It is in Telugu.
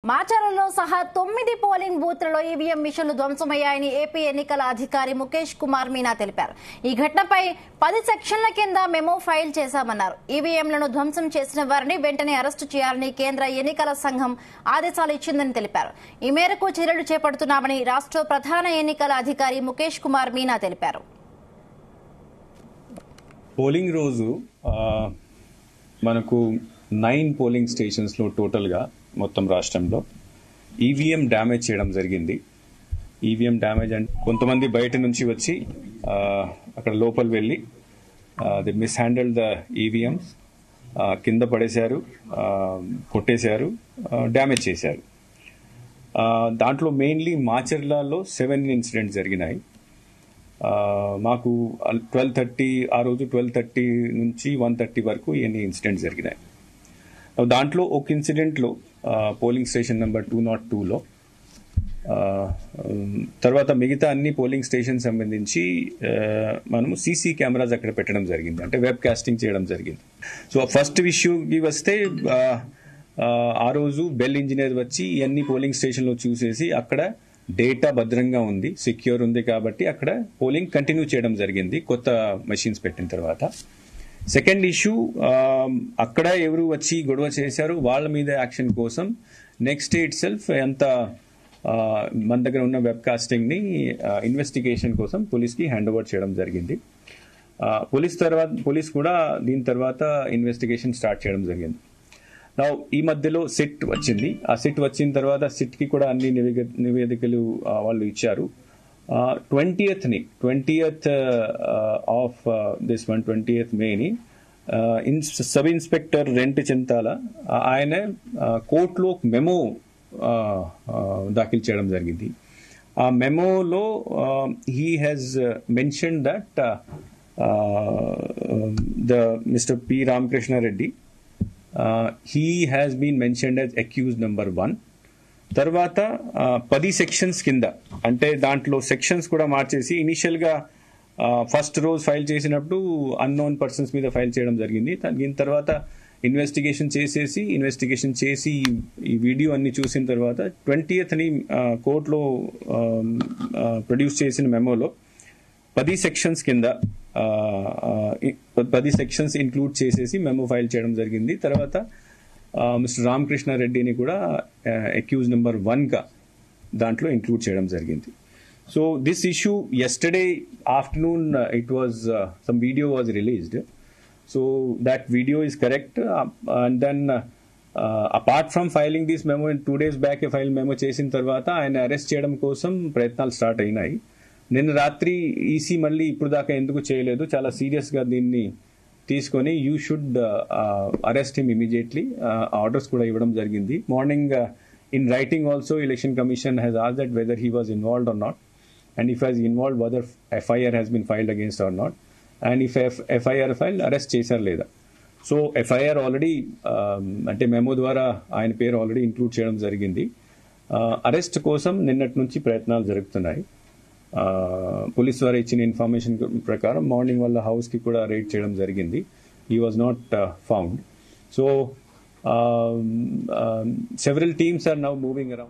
మాచర్లలో సహా 9 పోలింగ్ బూత్లలో ఈవీఎం మిషన్లు ధ్వంసమయ్యాయని ఏపీ ఎన్నికల అధికారి ముఖేష్ కుమార్ మీనా తెలిపారు. ఈ ఘటనపై 10 సెక్షన్ల కింద మెమో ఫైల్ చేశామన్నారు. ఈవీఎంలను ధ్వంసం చేసిన వారిని వెంటనే అరెస్టు చేయాలని కేంద్ర ఎన్నికల సంఘం ఆదేశాలు ఇచ్చిందని తెలిపారు. ఈ మేరకు చర్యలు చేపడుతున్నామని రాష్ట్ర ప్రధాన ఎన్నికల అధికారి ముఖేష్ కుమార్ మీనా తెలిపారు. పోలింగ్ రోజు మనకు 9 పోలింగ్ స్టేషన్స్ లో టోటల్ గా మొత్తం రాష్ట్రంలో ఈవీఎం డ్యామేజ్ చేయడం జరిగింది. ఈవీఎం డ్యామేజ్ అంటే కొంతమంది బయట నుంచి వచ్చి అక్కడ లోపల వెళ్ళి the miss handle the EVMs, కింద పడేశారు, కొట్టేశారు, డ్యామేజ్ చేశారు. దాంట్లో మెయిన్లీ మాచర్లలో 7 ఇన్సిడెంట్స్ జరిగినాయి. మాకు 12:30 ఆ రోజు 12:30 నుంచి 1:30 వరకు ఎన్ని ఇన్సిడెంట్స్ జరిగినాయి. దాంట్లో ఒక ఇన్సిడెంట్లో పోలింగ్ స్టేషన్ నెంబర్ 202లో తర్వాత మిగతా అన్ని పోలింగ్ స్టేషన్ సంబంధించి మనము సీసీ కెమెరాస్ అక్కడ పెట్టడం జరిగింది, అంటే వెబ్ కాస్టింగ్ చేయడం జరిగింది. సో ఫస్ట్ ఇష్యూకి వస్తే ఆ రోజు బెల్ ఇంజనీర్ వచ్చి అన్ని పోలింగ్ స్టేషన్లో చూసేసి అక్కడ డేటా భద్రంగా ఉంది, సెక్యూర్ ఉంది కాబట్టి అక్కడ పోలింగ్ కంటిన్యూ చేయడం జరిగింది కొత్త మెషిన్స్ పెట్టిన తర్వాత. సెకండ్ ఇష్యూ, అక్కడ ఎవరు వచ్చి గొడవ చేశారు వాళ్ళ మీద యాక్షన్ కోసం నెక్స్ట్ డే ఇట్ సెల్ఫ్ ఎంత మన దగ్గర ఉన్న వెబ్ కాస్టింగ్ ని ఇన్వెస్టిగేషన్ కోసం పోలీస్ కి హ్యాండ్ ఓవర్ చేయడం జరిగింది. పోలీస్ కూడా దీని తర్వాత ఇన్వెస్టిగేషన్ స్టార్ట్ చేయడం జరిగింది. ఈ మధ్యలో సిట్ వచ్చింది. ఆ సిట్ వచ్చిన తర్వాత సిట్ కి కూడా అన్ని నివేదికలు వాళ్ళు ఇచ్చారు. 20th ఆఫ్ దిస్ 20th మేని సబ్ ఇన్స్పెక్టర్ రెంట్ చింతాల ఆయన కోర్టులో మెమో దాఖలు చేయడం జరిగింది. ఆ మెమోలో he has mention that the mister P Ramakrishna Reddy he has been mentioned as accused number 1. తర్వాత 10 సెక్షన్స్ కింద, అంటే దాంట్లో సెక్షన్స్ కూడా మార్చేసి ఇనిషియల్ గా ఫస్ట్ రోజు ఫైల్ చేసినప్పుడు అన్నోన్ పర్సన్స్ మీద ఫైల్ చేయడం జరిగింది. దీని తర్వాత ఇన్వెస్టిగేషన్ చేసి ఈ వీడియో అన్ని చూసిన తర్వాత 20th కోర్టులో ప్రొడ్యూస్ చేసిన మెమోలో 10 సెక్షన్స్ కింద 10 సెక్షన్స్ ఇంక్లూడ్ చేసేసి మెమో ఫైల్ చేయడం జరిగింది. తర్వాత మిస్టర్ రామకృష్ణారెడ్డిని కూడా అక్యూజ్ నెంబర్ 1 గా దాంట్లో ఇంక్లూడ్ చేయడం జరిగింది. So this issue yesterday afternoon it was some video was released. So that video is correct. And then apart from filing this memo 2 days back file memo చేసిన తర్వాత ఆయన అరెస్ట్ చేయడం కోసం ప్రయత్నాలు స్టార్ట్ అయినాయి. నిన్న రాత్రి ఈసీ మళ్ళీ ఇప్పుడు దాకా ఎందుకు చేయలేదు, చాలా సీరియస్ గా దీన్ని తీసుకొని you should arrest him immediately orders కూడా ఇవ్వడం జరిగింది. Morning in writing also Election Commission has asked that whether he was involved or not, and if has involved whether FIR has been filed against or not, and if FIR file arrest చేశారు లేదా. సో ఎఫ్ఐఆర్ ఆల్రెడీ అంటే మెమో ద్వారా ఆయన పేరు ఆల్రెడీ ఇంక్లూడ్ చేయడం జరిగింది. అరెస్ట్ కోసం నిన్నటి నుంచి ప్రయత్నాలు జరుగుతున్నాయి. పోలీస్ ద్వారా ఇచ్చిన ఇన్ఫర్మేషన్ ప్రకారం మార్నింగ్ వాళ్ళ హౌస్ కి కూడా రైడ్ చేయడం జరిగింది. He was not found. So several teams are now moving around.